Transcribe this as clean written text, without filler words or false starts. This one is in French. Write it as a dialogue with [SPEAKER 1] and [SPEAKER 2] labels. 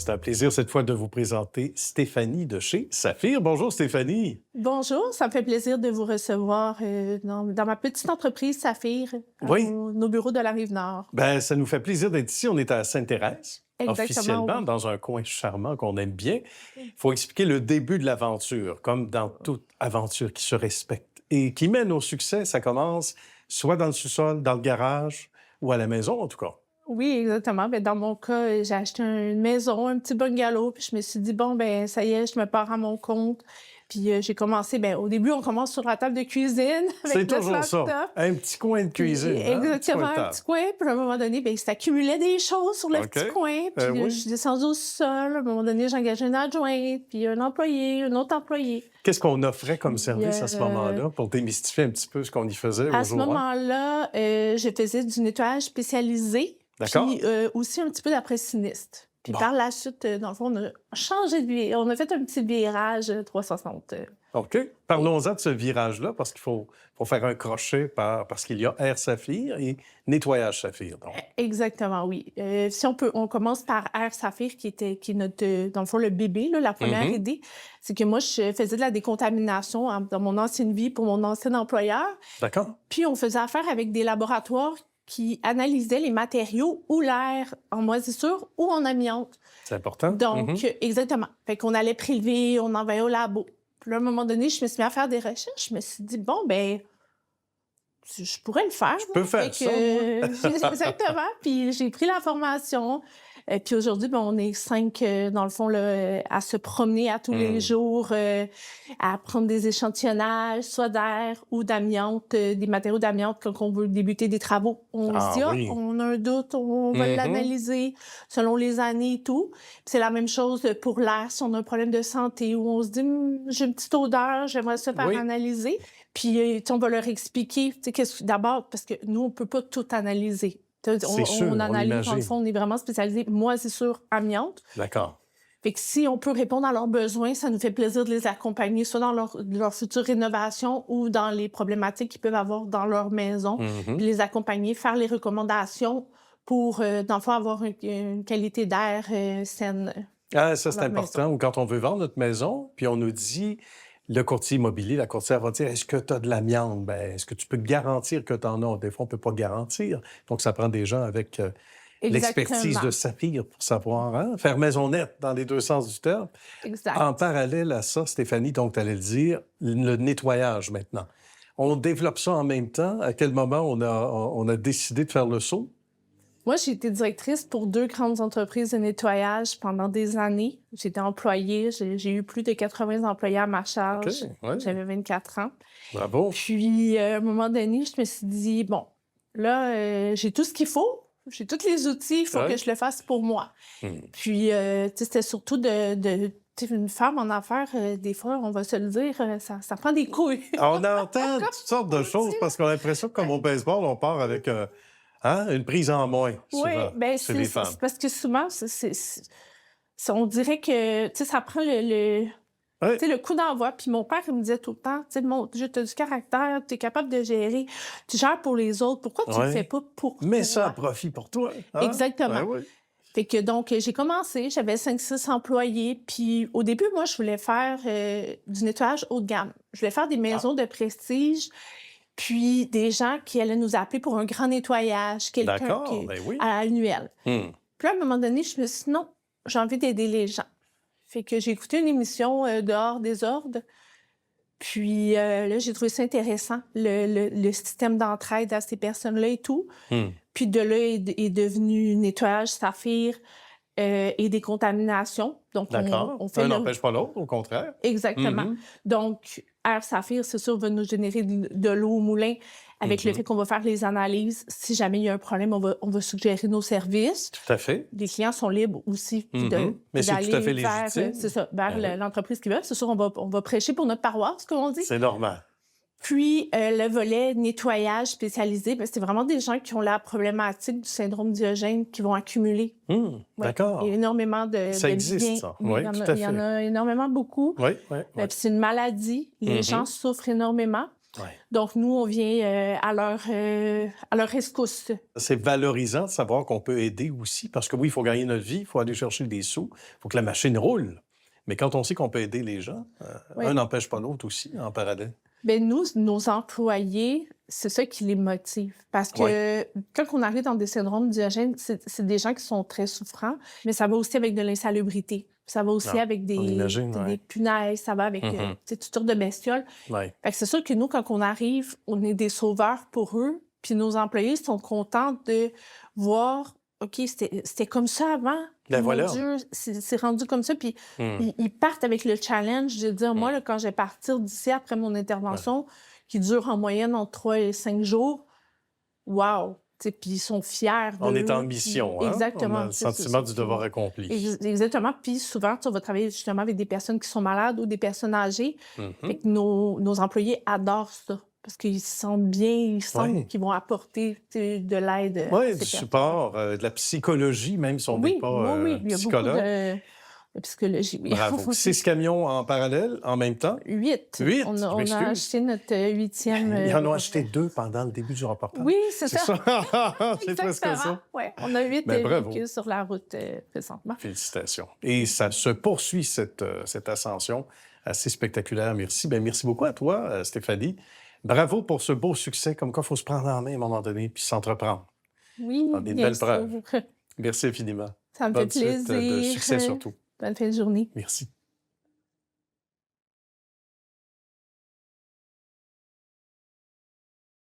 [SPEAKER 1] C'est un plaisir cette fois de vous présenter Stéphanie de chez Saphir. Bonjour Stéphanie.
[SPEAKER 2] Bonjour, ça me fait plaisir de vous recevoir dans ma petite entreprise Saphir,
[SPEAKER 1] Oui,
[SPEAKER 2] nos bureaux de la Rive-Nord.
[SPEAKER 1] ben ça nous fait plaisir d'être ici. On est à Sainte-Thérèse,
[SPEAKER 2] Exactement,
[SPEAKER 1] officiellement,
[SPEAKER 2] oui.
[SPEAKER 1] dans un coin charmant qu'on aime bien. Il faut expliquer le début de l'aventure, comme dans toute aventure qui se respecte et qui mène au succès. Ça commence soit dans le sous-sol, dans le garage ou à la maison en tout cas.
[SPEAKER 2] Oui, exactement. Ben, dans mon cas, j'ai acheté une maison, un petit bungalow, puis je me suis dit, bon, ben ça y est, je me pars à mon compte. Puis j'ai commencé, ben au début, on commence sur la table de cuisine
[SPEAKER 1] C'est
[SPEAKER 2] avec notre
[SPEAKER 1] toujours ça.
[SPEAKER 2] laptop.
[SPEAKER 1] Un petit coin de
[SPEAKER 2] Puis,
[SPEAKER 1] cuisine, hein? Un petit
[SPEAKER 2] exactement,
[SPEAKER 1] coin de
[SPEAKER 2] un
[SPEAKER 1] table.
[SPEAKER 2] petit coin. Puis à un moment donné, ben, il s'accumulait des choses sur le
[SPEAKER 1] OK.
[SPEAKER 2] petit coin. Puis
[SPEAKER 1] Ben
[SPEAKER 2] je
[SPEAKER 1] oui.
[SPEAKER 2] suis descendue au sol. À un moment donné, j'ai engagé une adjointe, puis un employé, un autre employé.
[SPEAKER 1] Qu'est-ce qu'on offrait comme
[SPEAKER 2] Puis,
[SPEAKER 1] service à ce moment-là pour démystifier un petit peu ce qu'on y faisait
[SPEAKER 2] à
[SPEAKER 1] au
[SPEAKER 2] ce
[SPEAKER 1] jour 1?
[SPEAKER 2] moment-là, je faisais du nettoyage spécialisé,
[SPEAKER 1] D'accord.
[SPEAKER 2] puis aussi un petit peu d'après-sinistre. Puis
[SPEAKER 1] Bon.
[SPEAKER 2] par la suite, dans le fond, on a changé de vie. On a fait un petit virage 360.
[SPEAKER 1] OK. Parlons-en de ce virage-là, parce qu'il faut faire un crochet parce qu'il y a Air Saphir et nettoyage Saphir. Donc.
[SPEAKER 2] Exactement, oui. Si on commence par Air Saphir, qui est notre, dans le fond, le bébé, là, la première
[SPEAKER 1] Mhm.
[SPEAKER 2] idée, c'est que moi, je faisais de la décontamination dans mon ancienne vie pour mon ancien employeur.
[SPEAKER 1] D'accord.
[SPEAKER 2] Puis, on faisait affaire avec des laboratoires qui analysaient les matériaux ou l'air en moisissure ou en amiante.
[SPEAKER 1] C'est important.
[SPEAKER 2] Donc,
[SPEAKER 1] Mhm.
[SPEAKER 2] exactement. Fait qu'on allait prélever, on envoyait au labo. Puis là, à un moment donné, je me suis mis à faire des recherches. Je me suis dit, bon, ben je pourrais le faire.
[SPEAKER 1] Je peux faire ça, moi.
[SPEAKER 2] Exactement. Puis j'ai pris la formation. Puis aujourd'hui, ben, on est 5, dans le fond, là, à se promener à tous les jours, à prendre des échantillonnages, soit d'air ou d'amiante, des matériaux d'amiante quand on veut débuter des travaux. On
[SPEAKER 1] Ah
[SPEAKER 2] se dit,
[SPEAKER 1] oui.
[SPEAKER 2] on a un doute, on va
[SPEAKER 1] Mhm.
[SPEAKER 2] l'analyser selon les années et tout. Puis c'est la même chose pour l'air, si on a un problème de santé, où on se dit, j'ai une petite odeur, j'aimerais se faire
[SPEAKER 1] Oui.
[SPEAKER 2] analyser. Puis tu sais, on va leur expliquer, tu sais, d'abord, parce que nous, on peut pas tout analyser.
[SPEAKER 1] C'est sûr,
[SPEAKER 2] On
[SPEAKER 1] on
[SPEAKER 2] analyse, dans le
[SPEAKER 1] l'imagine.
[SPEAKER 2] fond, on est vraiment spécialisé moisissure, amiante.
[SPEAKER 1] D'accord.
[SPEAKER 2] Fait que si on peut répondre à leurs besoins, ça nous fait plaisir de les accompagner, soit dans leur future rénovation ou dans les problématiques qu'ils peuvent avoir dans leur maison,
[SPEAKER 1] Mhm.
[SPEAKER 2] puis les accompagner, faire les recommandations pour, dans le fond, avoir une qualité d'air saine
[SPEAKER 1] Ah, ça,
[SPEAKER 2] dans
[SPEAKER 1] c'est
[SPEAKER 2] leur maison.
[SPEAKER 1] important. Ou quand on veut vendre notre maison, puis on nous dit, le courtier immobilier, la courtière va dire, est-ce que tu as de l'amiante? Ben, est-ce que tu peux garantir que tu en as? Des fois, on ne peut pas garantir. Donc, ça prend des gens avec l'expertise
[SPEAKER 2] Exactement.
[SPEAKER 1] de Saphir pour savoir, hein, faire maison nette dans les deux sens du terme.
[SPEAKER 2] Exact.
[SPEAKER 1] En parallèle à ça, Stéphanie, donc, tu allais le dire, le nettoyage maintenant. On développe ça en même temps. À quel moment on a décidé de faire le saut?
[SPEAKER 2] Moi, j'ai été directrice pour 2 grandes entreprises de nettoyage pendant des années. J'étais employée, j'ai eu plus de 80 employés à ma charge.
[SPEAKER 1] OK, ouais.
[SPEAKER 2] J'avais 24 ans.
[SPEAKER 1] Bravo.
[SPEAKER 2] Puis, à un moment donné, je me suis dit, bon, là, j'ai tout ce qu'il faut, j'ai tous les outils, il faut
[SPEAKER 1] Ouais.
[SPEAKER 2] que je le fasse pour moi.
[SPEAKER 1] Hmm.
[SPEAKER 2] Puis, tu sais, c'était surtout tu sais, une femme en affaires, des fois, on va se le dire, ça prend des couilles.
[SPEAKER 1] On entend toutes sortes de choses parce qu'on a l'impression que, comme au baseball, on part avec une prise en moins,
[SPEAKER 2] Oui,
[SPEAKER 1] souvent,
[SPEAKER 2] bien,
[SPEAKER 1] chez les femmes.
[SPEAKER 2] c'est parce que souvent, on dirait que, tu sais, ça prend
[SPEAKER 1] Ouais.
[SPEAKER 2] tu sais, le coup d'envoi. Puis mon père, il me disait tout le temps, tu sais, mon Dieu, t'as du caractère, t'es capable de gérer, tu gères pour les autres, pourquoi tu le
[SPEAKER 1] Ouais.
[SPEAKER 2] fais pas pour
[SPEAKER 1] Mets
[SPEAKER 2] toi?
[SPEAKER 1] ça à profit pour toi. Hein?
[SPEAKER 2] Exactement.
[SPEAKER 1] Ben oui.
[SPEAKER 2] Fait que donc, j'ai commencé, j'avais 5-6 employés, puis au début, moi, je voulais faire du nettoyage haut de gamme. Je voulais faire des maisons de prestige, puis des gens qui allaient nous appeler pour un grand nettoyage, quelqu'un
[SPEAKER 1] D'accord, ben oui.
[SPEAKER 2] à annuel.
[SPEAKER 1] Hmm.
[SPEAKER 2] Puis là, à un moment donné, je me suis dit, non, j'ai envie d'aider les gens. Fait que j'ai écouté une émission Dehors des ordres. Puis là, j'ai trouvé ça intéressant, le système d'entraide à ces personnes-là et tout.
[SPEAKER 1] Hmm.
[SPEAKER 2] Puis de là est devenu nettoyage Saphir et décontamination. Donc,
[SPEAKER 1] D'accord.
[SPEAKER 2] on fait
[SPEAKER 1] Un
[SPEAKER 2] le...
[SPEAKER 1] n'empêche pas l'autre, au contraire.
[SPEAKER 2] Exactement.
[SPEAKER 1] Mhm.
[SPEAKER 2] Donc, Air Saphir, c'est sûr, va nous générer de l'eau au moulin avec le fait qu'on va faire les analyses. Si jamais il y a un problème, on va suggérer nos services.
[SPEAKER 1] Tout à fait.
[SPEAKER 2] Les clients sont libres aussi
[SPEAKER 1] Mais c'est tout à fait
[SPEAKER 2] vers,
[SPEAKER 1] légitime.
[SPEAKER 2] c'est ça, vers
[SPEAKER 1] Ben oui.
[SPEAKER 2] l'entreprise qu'ils veulent. C'est sûr, on va prêcher pour notre paroisse, comme on dit.
[SPEAKER 1] C'est normal.
[SPEAKER 2] Puis, le volet nettoyage spécialisé, ben, c'est vraiment des gens qui ont la problématique du syndrome Diogène qui vont accumuler.
[SPEAKER 1] Hmm.
[SPEAKER 2] Ouais.
[SPEAKER 1] D'accord.
[SPEAKER 2] Il y a énormément de
[SPEAKER 1] Ça
[SPEAKER 2] de
[SPEAKER 1] existe,
[SPEAKER 2] biens.
[SPEAKER 1] ça.
[SPEAKER 2] Oui,
[SPEAKER 1] Oui,
[SPEAKER 2] il y en
[SPEAKER 1] tout
[SPEAKER 2] a,
[SPEAKER 1] à
[SPEAKER 2] il y en
[SPEAKER 1] fait.
[SPEAKER 2] a énormément beaucoup.
[SPEAKER 1] Oui, oui, oui.
[SPEAKER 2] Puis c'est une maladie. Les gens souffrent énormément.
[SPEAKER 1] Ouais.
[SPEAKER 2] Donc, nous, on vient à leur rescousse.
[SPEAKER 1] C'est valorisant de savoir qu'on peut aider aussi, parce que oui, il faut gagner notre vie, il faut aller chercher des sous, il faut que la machine roule. Mais quand on sait qu'on peut aider les gens,
[SPEAKER 2] Oui.
[SPEAKER 1] un n'empêche pas l'autre aussi, en parallèle.
[SPEAKER 2] Bien, nous, nos employés, c'est ça qui les motive. Parce que
[SPEAKER 1] Ouais.
[SPEAKER 2] quand on arrive dans des syndromes Diogène, c'est des gens qui sont très souffrants, mais ça va aussi avec de l'insalubrité. Ça va aussi
[SPEAKER 1] Ah,
[SPEAKER 2] avec
[SPEAKER 1] on imagine,
[SPEAKER 2] des
[SPEAKER 1] ouais.
[SPEAKER 2] punaises, ça va avec
[SPEAKER 1] Mhm.
[SPEAKER 2] toutes sortes de bestioles.
[SPEAKER 1] Ouais.
[SPEAKER 2] Fait que c'est sûr que nous, quand on arrive, on est des sauveurs pour eux, puis nos employés sont contents de voir, OK, c'était comme ça avant.
[SPEAKER 1] Ben
[SPEAKER 2] Mon
[SPEAKER 1] voilà.
[SPEAKER 2] Dieu, c'est rendu comme ça. Puis
[SPEAKER 1] Hmm.
[SPEAKER 2] ils partent avec le challenge de dire, moi, là, quand je vais partir d'ici après mon intervention, qui dure en moyenne entre 3 et 5 jours, wow! Puis ils sont fiers
[SPEAKER 1] On est en
[SPEAKER 2] d'eux,
[SPEAKER 1] mission,
[SPEAKER 2] puis
[SPEAKER 1] hein? On a
[SPEAKER 2] exactement.
[SPEAKER 1] le
[SPEAKER 2] C'est
[SPEAKER 1] sentiment du
[SPEAKER 2] puis
[SPEAKER 1] devoir accompli.
[SPEAKER 2] exactement. Puis souvent, on va travailler justement avec des personnes qui sont malades ou des personnes âgées. Fait
[SPEAKER 1] Mhm.
[SPEAKER 2] que nos employés adorent ça parce qu'ils se sentent bien, ils sentent
[SPEAKER 1] Ouais.
[SPEAKER 2] qu'ils vont apporter de l'aide à
[SPEAKER 1] Oui,
[SPEAKER 2] ces
[SPEAKER 1] du
[SPEAKER 2] personnes.
[SPEAKER 1] support, de la psychologie, même si on n'est
[SPEAKER 2] Oui,
[SPEAKER 1] pas
[SPEAKER 2] oui, oui. Il y a beaucoup
[SPEAKER 1] psychologue.
[SPEAKER 2] de psychologie. Oui.
[SPEAKER 1] Bravo. 6 camions en parallèle, en même temps?
[SPEAKER 2] 8.
[SPEAKER 1] 8,
[SPEAKER 2] On
[SPEAKER 1] je
[SPEAKER 2] a
[SPEAKER 1] m'excuse.
[SPEAKER 2] acheté notre 8e.
[SPEAKER 1] Ils en ont acheté 2 pendant le début du reportage.
[SPEAKER 2] Oui, c'est
[SPEAKER 1] C'est
[SPEAKER 2] ça.
[SPEAKER 1] ça? C'est presque
[SPEAKER 2] Exactement.
[SPEAKER 1] ça.
[SPEAKER 2] Ouais, on a 8
[SPEAKER 1] Ben, bravo.
[SPEAKER 2] véhicules sur la route présentement.
[SPEAKER 1] Félicitations. Et ça se poursuit, cette ascension assez spectaculaire. Merci. Ben, merci beaucoup à toi, Stéphanie. Bravo pour ce beau succès. Comme quoi, il faut se prendre en main à un moment donné puis s'entreprendre.
[SPEAKER 2] Oui,
[SPEAKER 1] Des
[SPEAKER 2] bien
[SPEAKER 1] belles preuves.
[SPEAKER 2] sûr.
[SPEAKER 1] Merci infiniment.
[SPEAKER 2] Ça me fait
[SPEAKER 1] Bonne suite de
[SPEAKER 2] plaisir.
[SPEAKER 1] succès surtout.
[SPEAKER 2] Bonne fin de journée.
[SPEAKER 1] Merci.